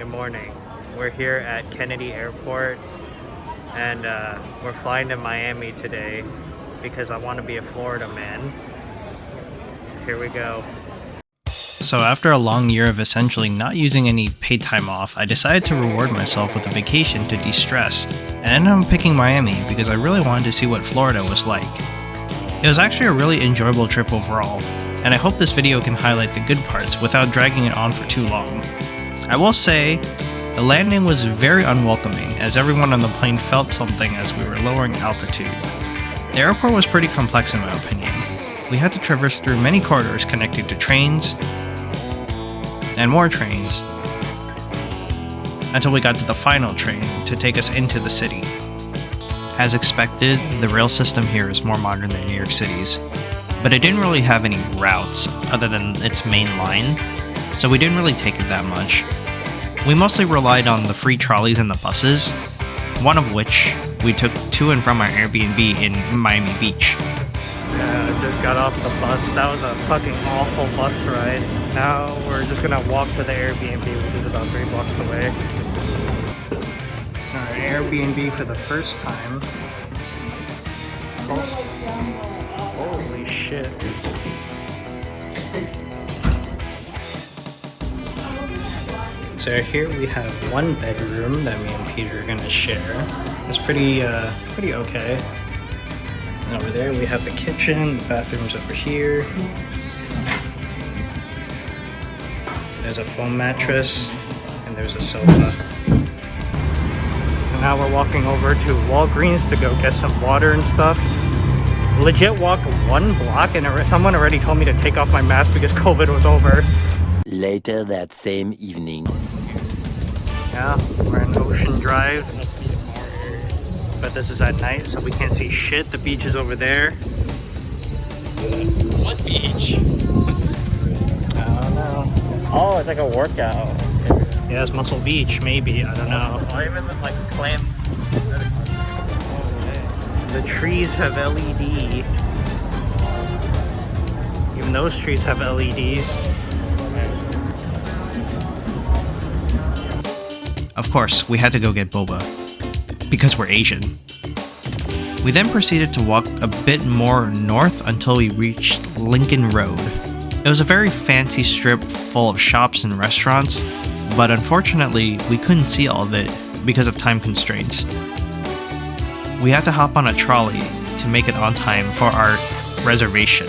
Good morning. We're here at Kennedy Airport and we're flying to Miami today because I want to be a Florida man. So here we go. So after a long year of essentially not using any paid time off, I decided to reward myself with a vacation to de-stress, and ended up picking Miami because I really wanted to see what Florida was like. It was actually a really enjoyable trip overall, and I hope this video can highlight the good parts without dragging it on for too long. I will say, the landing was very unwelcoming as everyone on the plane felt something as we were lowering altitude. The airport was pretty complex in my opinion. We had to traverse through many corridors connecting to trains, and more trains, until we got to the final train to take us into the city. As expected, the rail system here is more modern than New York City's, but it didn't really have any routes other than its main line, so we didn't really take it that much. We mostly relied on the free trolleys and the buses, one of which we took to and from our Airbnb in Miami Beach. Yeah, I just got off the bus. That was a fucking awful bus ride. Now we're just gonna walk to the Airbnb, which is about 3 blocks away. Our Airbnb for the first time. Oh, holy shit. So here we have one bedroom that me and Peter are gonna share. It's pretty okay. And over there we have the kitchen, the bathroom's over here. There's a foam mattress, and there's a sofa. And now we're walking over to Walgreens to go get some water and stuff. Legit walked 1 block and someone already told me to take off my mask because COVID was over. Later that same evening. Yeah, we're in Ocean Drive. But this is at night, so we can't see shit. The beach is over there. What beach? I don't know. Oh, it's like a workout. Yeah, it's Muscle Beach, maybe. I don't know. Or even with like clam. The trees have LED. Even those trees have LEDs. Of course, we had to go get boba, because we're Asian. We then proceeded to walk a bit more north until we reached Lincoln Road. It was a very fancy strip full of shops and restaurants, but unfortunately, we couldn't see all of it because of time constraints. We had to hop on a trolley to make it on time for our reservation.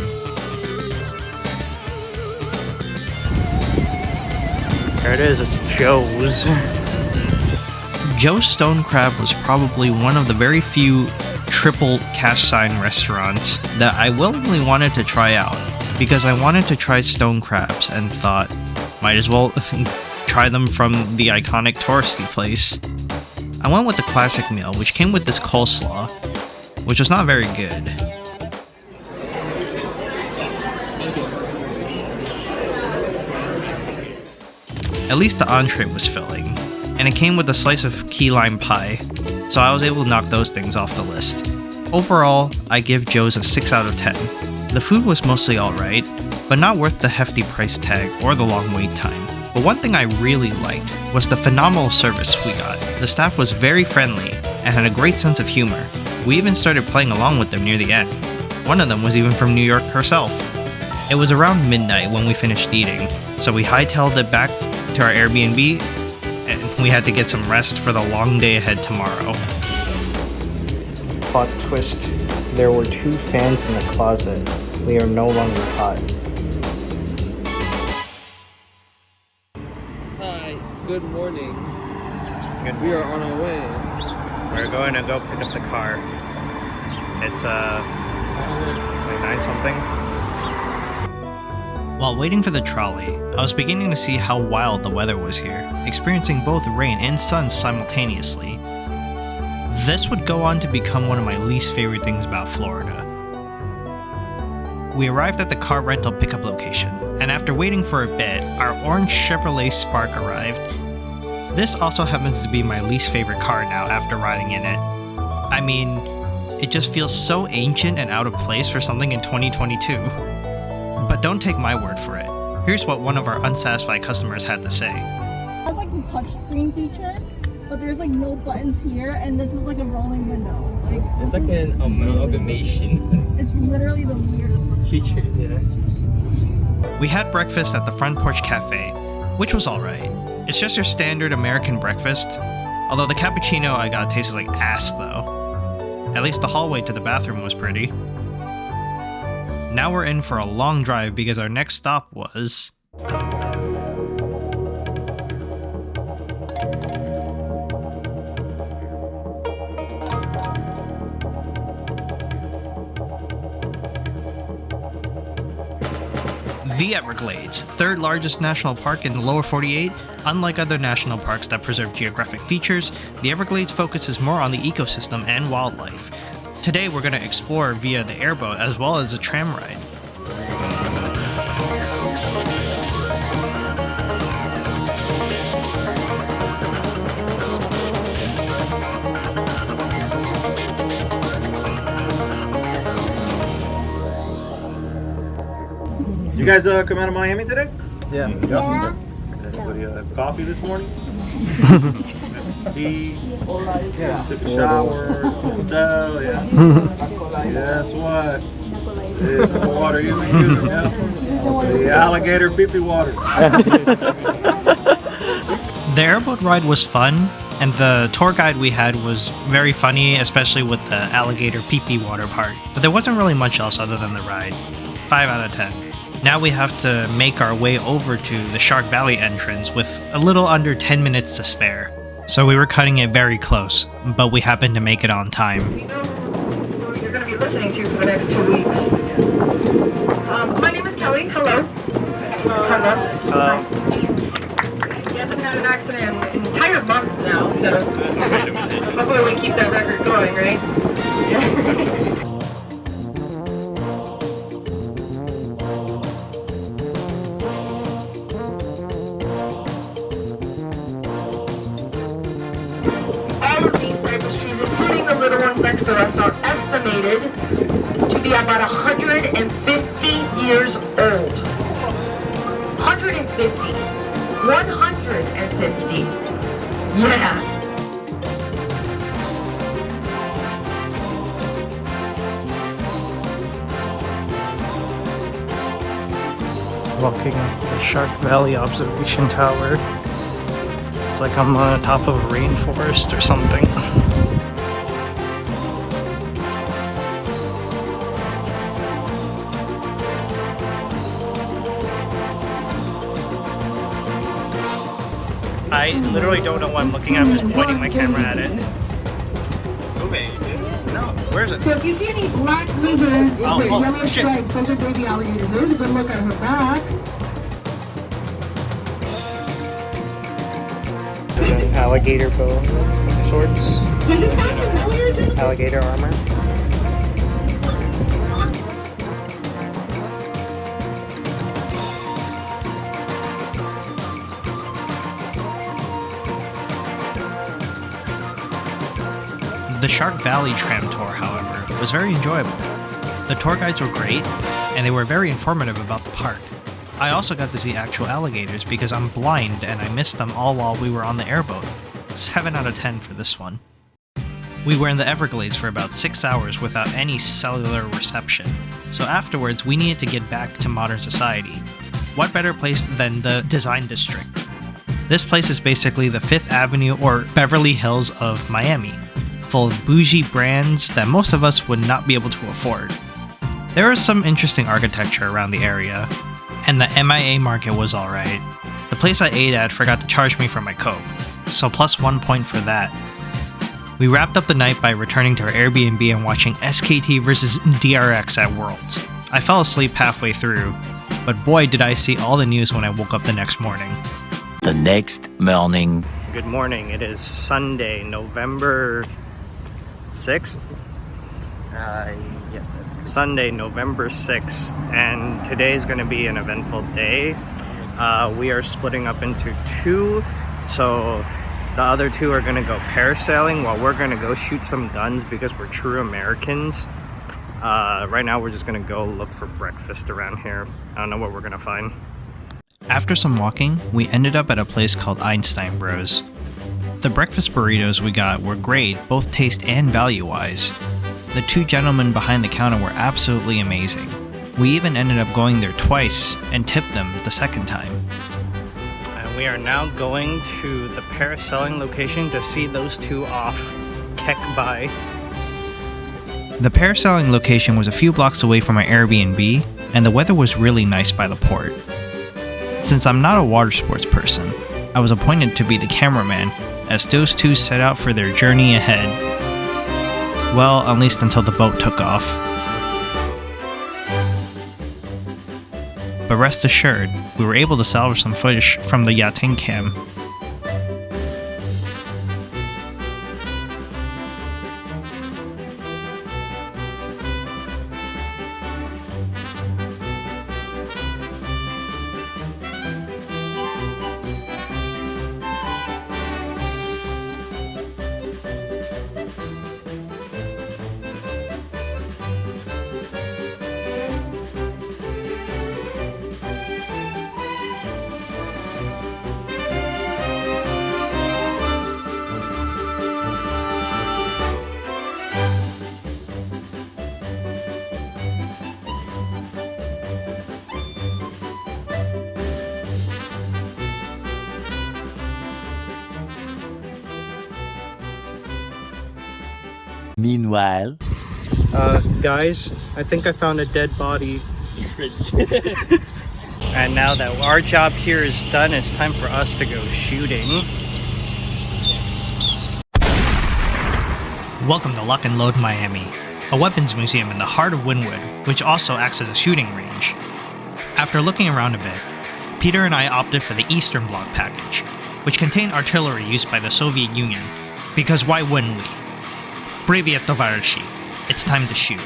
There it is, it's Joe's. Joe's Stone Crab was probably one of the very few triple cash sign restaurants that I willingly wanted to try out because I wanted to try stone crabs and thought, might as well try them from the iconic touristy place. I went with the classic meal, which came with this coleslaw, which was not very good. At least the entree was filling, and it came with a slice of key lime pie, so I was able to knock those things off the list. Overall, I give Joe's a 6 out of 10. The food was mostly alright, but not worth the hefty price tag or the long wait time. But one thing I really liked was the phenomenal service we got. The staff was very friendly and had a great sense of humor. We even started playing along with them near the end. One of them was even from New York herself. It was around midnight when we finished eating, so we hightailed it back to our Airbnb, and we had to get some rest for the long day ahead tomorrow. Plot twist. There were 2 fans in the closet. We are no longer hot. Hi, good morning. Good. We are on our way. We're going to go pick up the car. It's like 9 something. While waiting for the trolley, I was beginning to see how wild the weather was here, experiencing both rain and sun simultaneously. This would go on to become one of my least favorite things about Florida. We arrived at the car rental pickup location, and after waiting for a bit, our orange Chevrolet Spark arrived. This also happens to be my least favorite car now after riding in it. I mean, it just feels so ancient and out of place for something in 2022. But don't take my word for it. Here's what one of our unsatisfied customers had to say. has like the touch screen feature, but there's like no buttons here, and this is like a rolling window. It's like an amalgamation. It's literally the weirdest Features, yeah. We had breakfast at the Front Porch Cafe, which was alright. It's just your standard American breakfast, although the cappuccino I got tasted like ass though. At least the hallway to the bathroom was pretty. Now we're in for a long drive because our next stop was... the Everglades, third largest national park in the lower 48. Unlike other national parks that preserve geographic features, the Everglades focuses more on the ecosystem and wildlife. Today we're going to explore via the airboat as well as a tram ride. You guys come out of Miami today? Yeah. Anybody coffee this morning? Tea? Yeah. Took a shower? Hotel? Yeah. Guess what? This is the water you've been using, yeah? The alligator pee-pee water. The airboat ride was fun, and the tour guide we had was very funny, especially with the alligator pee-pee water part. But there wasn't really much else other than the ride. 5 out of 10. Now we have to make our way over to the Shark Valley entrance with a little under 10 minutes to spare. So we were cutting it very close, but we happened to make it on time. We know who you're going to be listening to for the next 2 weeks. My name is Kelly. Hello. Hello. He hasn't had an accident in an entire month now, so hopefully we keep that record going, right? All of these cypress trees, including the little ones next to us, are estimated to be about 150 years old. 150. 150. Yeah. Walking up the Shark Valley Observation Tower. It's like I'm on top of a rainforest or something. I literally don't know what I'm looking at. I'm just pointing my camera at it. Moving. No, where is it? So if you see any black lizards with yellow stripes, those are baby alligators. There's a good look at her back. There's an alligator bow of sorts. Does it sound familiar, Jennifer? Alligator armor. The Shark Valley tram tour, however, was very enjoyable. The tour guides were great, and they were very informative about the park. I also got to see actual alligators because I'm blind and I missed them all while we were on the airboat. 7 out of 10 for this one. We were in the Everglades for about 6 hours without any cellular reception, so afterwards we needed to get back to modern society. What better place than the Design District? This place is basically the 5th Avenue or Beverly Hills of Miami, full of bougie brands that most of us would not be able to afford. There is some interesting architecture around the area, and the MIA market was alright. The place I ate at forgot to charge me for my Coke, so plus 1 point for that. We wrapped up the night by returning to our Airbnb and watching SKT vs DRX at Worlds. I fell asleep halfway through, but boy did I see all the news when I woke up the next morning. The next morning. Good morning. It is Sunday, November 6th? Yes. Sunday, November 6th, and today's going to be an eventful day. We are splitting up into two, so the other two are going to go parasailing while we're going to go shoot some guns because we're true Americans. Right now we're just going to go look for breakfast around here. I don't know what we're going to find. After some walking, we ended up at a place called Einstein Bros. The breakfast burritos we got were great, both taste and value-wise. The two gentlemen behind the counter were absolutely amazing. We even ended up going there twice and tipped them the second time. And we are now going to the Parasailing location to see those two off. Keck by. The Parasailing location was a few blocks away from our Airbnb, and the weather was really nice by the port. Since I'm not a water sports person, I was appointed to be the cameraman as those two set out for their journey ahead. Well, at least until the boat took off. But rest assured, we were able to salvage some footage from the yachting cam. Meanwhile, Guys, I think I found a dead body. And now that our job here is done, it's time for us to go shooting. Welcome to Lock and Load Miami, a weapons museum in the heart of Wynwood, which also acts as a shooting range. After looking around a bit, Peter and I opted for the Eastern Bloc package, which contained artillery used by the Soviet Union, because why wouldn't we? Привет, товарищи! It's time to shoot.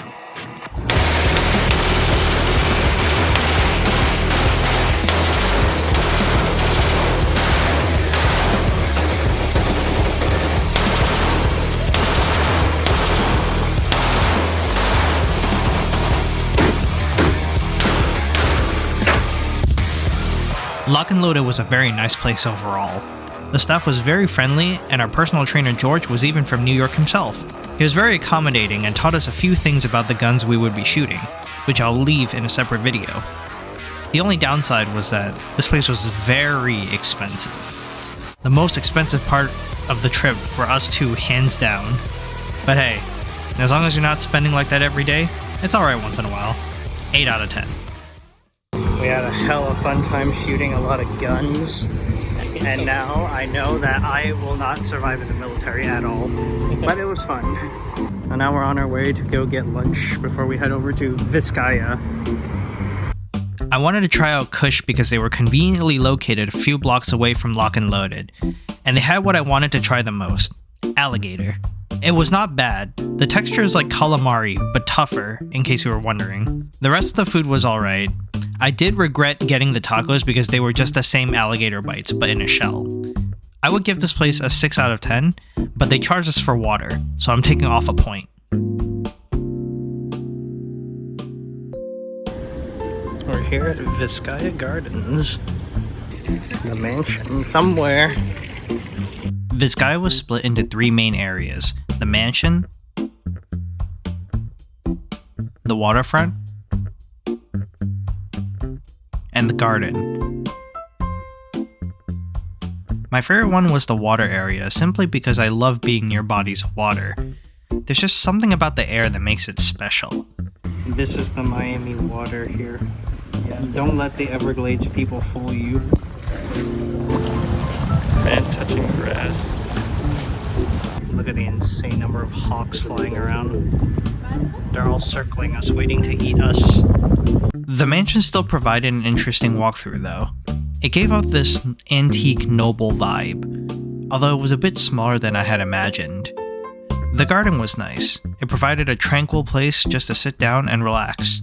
Lock and Loaded was a very nice place overall. The staff was very friendly, and our personal trainer George was even from New York himself. He was very accommodating and taught us a few things about the guns we would be shooting, which I'll leave in a separate video. The only downside was that this place was very expensive. The most expensive part of the trip for us two, hands down. But hey, as long as you're not spending like that every day, it's alright once in a while. 8 out of 10. We had a hella fun time shooting a lot of guns. And now I know that I will not survive in the military at all. But it was fun. And now we're on our way to go get lunch before we head over to Vizcaya. I wanted to try out Kush because they were conveniently located a few blocks away from Lock and Loaded. And they had what I wanted to try the most, alligator. It was not bad. The texture is like calamari, but tougher, in case you were wondering. The rest of the food was alright. I did regret getting the tacos because they were just the same alligator bites, but in a shell. I would give this place a 6 out of 10, but they charged us for water, so I'm taking off a point. We're here at Vizcaya Gardens. The mansion somewhere. Vizcaya was split into 3 main areas: the mansion, the waterfront, and the garden. My favorite one was the water area, simply because I love being near bodies of water. There's just something about the air that makes it special. This is the Miami water here. Don't let the Everglades people fool you. Man touching grass. Look at the insane number of hawks flying around. They're all circling us, waiting to eat us. The mansion still provided an interesting walkthrough though. It gave off this antique noble vibe, although it was a bit smaller than I had imagined. The garden was nice. It provided a tranquil place just to sit down and relax.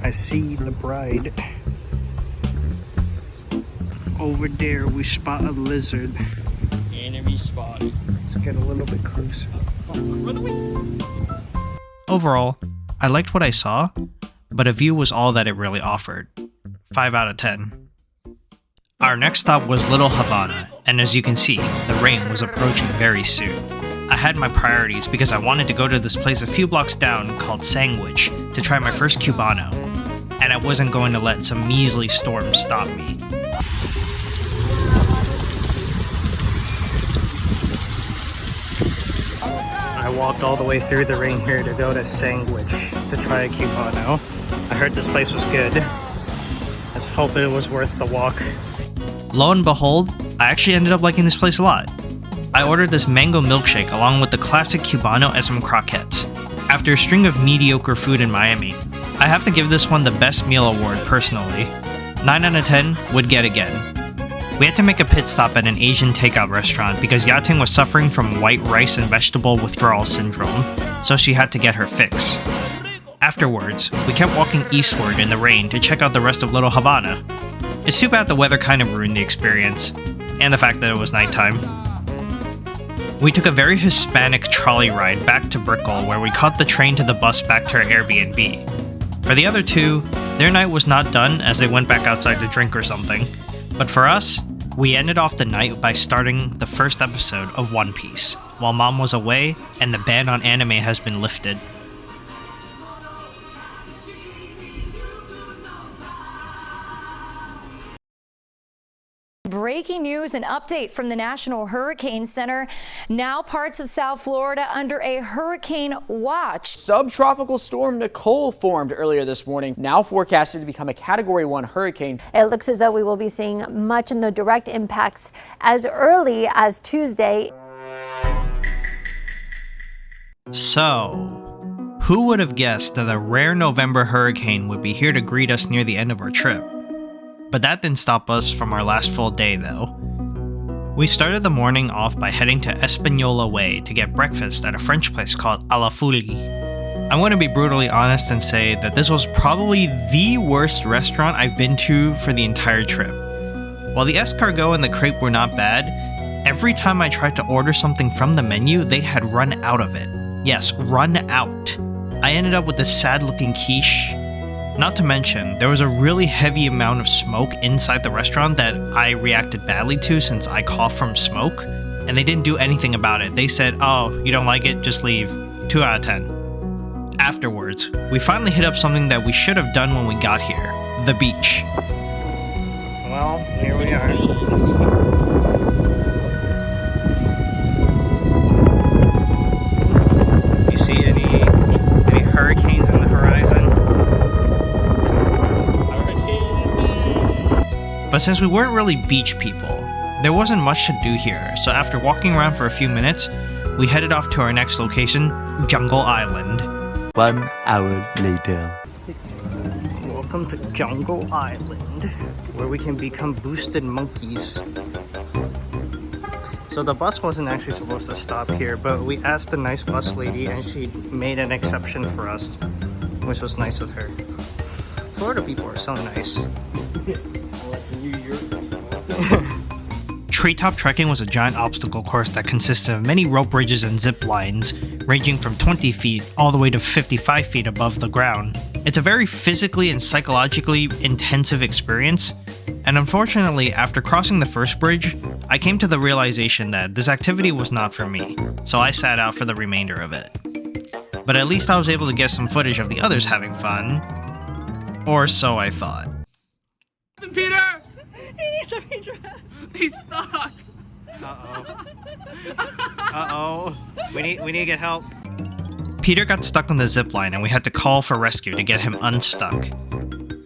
I see the bride. Over there we spot a lizard. Enemy spotted. Let's get a little bit closer. Overall, I liked what I saw, but a view was all that it really offered. 5 out of 10. Our next stop was Little Havana, and as you can see, the rain was approaching very soon. I had my priorities because I wanted to go to this place a few blocks down called Sandwich to try my first Cubano, and I wasn't going to let some measly storm stop me. I walked all the way through the rain here to go to Sandwich to try a Cubano. I heard this place was good. Let's hope it was worth the walk. Lo and behold, I actually ended up liking this place a lot. I ordered this mango milkshake along with the classic Cubano and some croquettes. After a string of mediocre food in Miami, I have to give this one the best meal award personally. 9 out of 10 would get again. We had to make a pit stop at an Asian takeout restaurant because Yating was suffering from white rice and vegetable withdrawal syndrome, so she had to get her fix. Afterwards, we kept walking eastward in the rain to check out the rest of Little Havana. It's too bad the weather kind of ruined the experience, and the fact that it was nighttime. We took a very Hispanic trolley ride back to Brickell where we caught the train to the bus back to our Airbnb. For the other two, their night was not done as they went back outside to drink or something. But for us, we ended off the night by starting the first episode of One Piece, while Mom was away and the ban on anime has been lifted. Breaking news, an update from the National Hurricane Center. Now parts of South Florida under a hurricane watch. Subtropical storm Nicole formed earlier this morning, now forecasted to become a Category 1 hurricane. It looks as though we will be seeing much in the direct impacts as early as Tuesday. So, who would have guessed that a rare November hurricane would be here to greet us near the end of our trip? But that didn't stop us from our last full day though. We started the morning off by heading to Espanola Way to get breakfast at a French place called A La Folie. I'm going to be brutally honest and say that this was probably the worst restaurant I've been to for the entire trip. While the escargot and the crepe were not bad, every time I tried to order something from the menu, they had run out of it. Yes, run out. I ended up with this sad looking quiche. Not to mention, there was a really heavy amount of smoke inside the restaurant that I reacted badly to since I cough from smoke, and they didn't do anything about it. They said, "Oh, you don't like it? Just leave." 2 out of 10. Afterwards, we finally hit up something that we should have done when we got here, the beach. Well, here we are. You see any hurricanes in the horizon? But since we weren't really beach people, there wasn't much to do here, so after walking around for a few minutes, we headed off to our next location, Jungle Island. 1 hour later. Welcome to Jungle Island, where we can become boosted monkeys. So the bus wasn't actually supposed to stop here, but we asked a nice bus lady and she made an exception for us, which was nice of her. Florida people are so nice. Treetop trekking was a giant obstacle course that consisted of many rope bridges and zip lines, ranging from 20 feet all the way to 55 feet above the ground. It's a very physically and psychologically intensive experience, and unfortunately, after crossing the first bridge, I came to the realization that this activity was not for me, so I sat out for the remainder of it. But at least I was able to get some footage of the others having fun. Or so I thought. Peter! He needs to be dressed. He's stuck. Uh-oh. We need to get help. Peter got stuck on the zip line and we had to call for rescue to get him unstuck.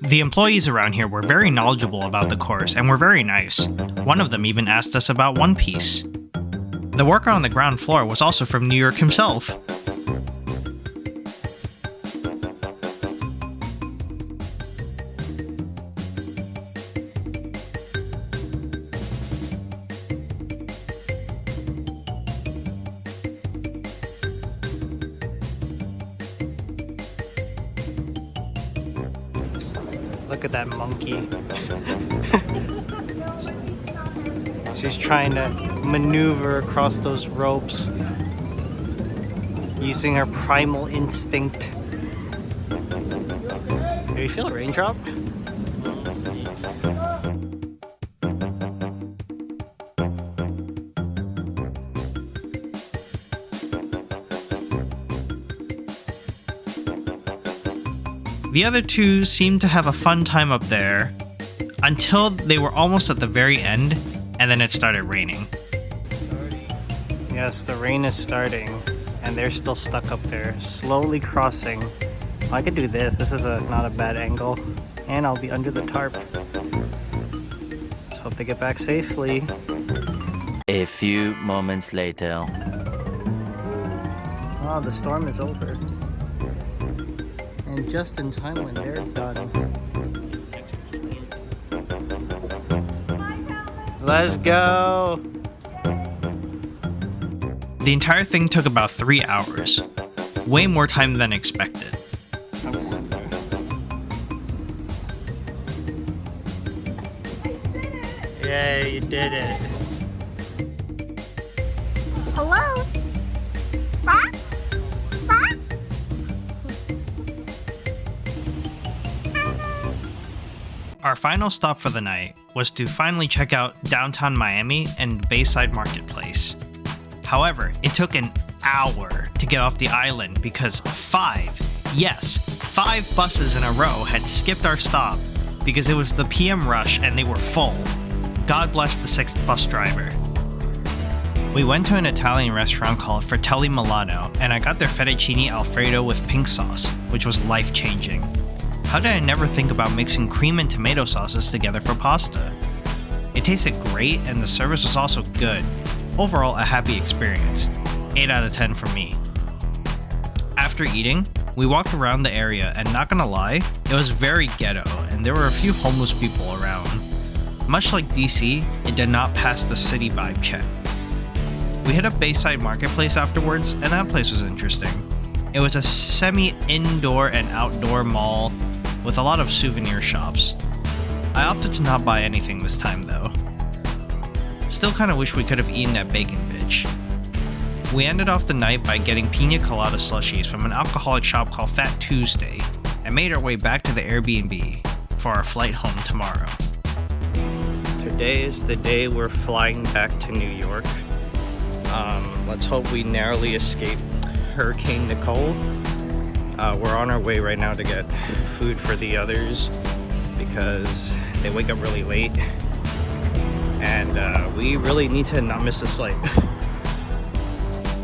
The employees around here were very knowledgeable about the course and were very nice. One of them even asked us about One Piece. The worker on the ground floor was also from New York himself. Look at that monkey. She's trying to maneuver across those ropes using her primal instinct. Do you feel a raindrop? The other two seemed to have a fun time up there until they were almost at the very end, and then it started raining. Yes, the rain is starting, and they're still stuck up there, slowly crossing. I could do this. This is not a bad angle, and I'll be under the tarp. Let's hope they get back safely. A few moments later. Oh, the storm is over. And just in time when they're done. Let's go! The entire thing took about 3 hours. Way more time than expected. Yay, you did it. Hello? Our final stop for the night was to finally check out downtown Miami and Bayside Marketplace. However, it took an hour to get off the island because 5 buses in a row had skipped our stop because it was the PM rush and they were full. God bless the 6th bus driver. We went to an Italian restaurant called Fratelli Milano, and I got their fettuccine alfredo with pink sauce, which was life-changing. How did I never think about mixing cream and tomato sauces together for pasta? It tasted great and the service was also good. Overall, a happy experience. 8 out of 10 for me. After eating, we walked around the area, and not gonna lie, it was very ghetto and there were a few homeless people around. Much like DC, it did not pass the city vibe check. We hit up Bayside Marketplace afterwards, and that place was interesting. It was a semi-indoor and outdoor mall with a lot of souvenir shops. I opted to not buy anything this time though. Still kinda wish we could have eaten at Bacon Bitch. We ended off the night by getting pina colada slushies from an alcoholic shop called Fat Tuesday, and made our way back to the Airbnb for our flight home tomorrow. Today is the day we're flying back to New York. Let's hope we narrowly escape Hurricane Nicole. We're on our way right now to get food for the others because they wake up really late, and we really need to not miss this flight.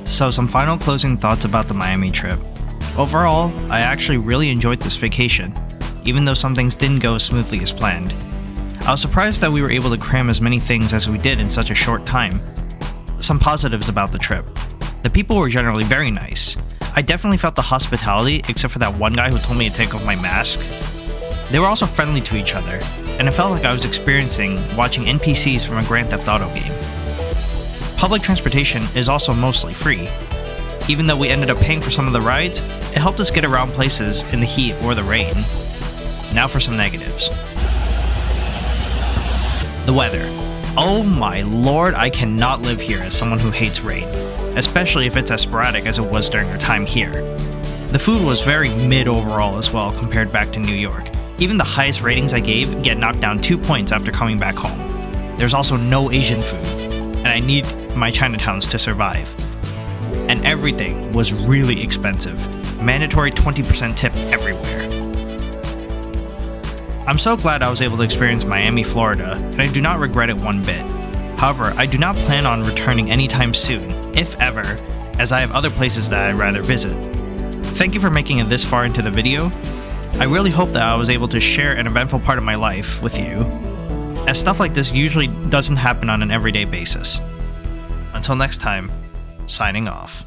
So some final closing thoughts about the Miami trip. Overall, I actually really enjoyed this vacation, even though some things didn't go as smoothly as planned. I was surprised that we were able to cram as many things as we did in such a short time. Some positives about the trip. The people were generally very nice. I definitely felt the hospitality, except for that one guy who told me to take off my mask. They were also friendly to each other, and it felt like I was experiencing watching NPCs from a Grand Theft Auto game. Public transportation is also mostly free. Even though we ended up paying for some of the rides, it helped us get around places in the heat or the rain. Now for some negatives. The weather. Oh my lord, I cannot live here as someone who hates rain, especially if it's as sporadic as it was during our time here. The food was very mid overall as well compared back to New York. Even the highest ratings I gave get knocked down 2 points after coming back home. There's also no Asian food, and I need my Chinatowns to survive. And everything was really expensive. Mandatory 20% tip everywhere. I'm so glad I was able to experience Miami, Florida, and I do not regret it one bit. However, I do not plan on returning anytime soon, if ever, as I have other places that I'd rather visit. Thank you for making it this far into the video. I really hope that I was able to share an eventful part of my life with you, as stuff like this usually doesn't happen on an everyday basis. Until next time, signing off.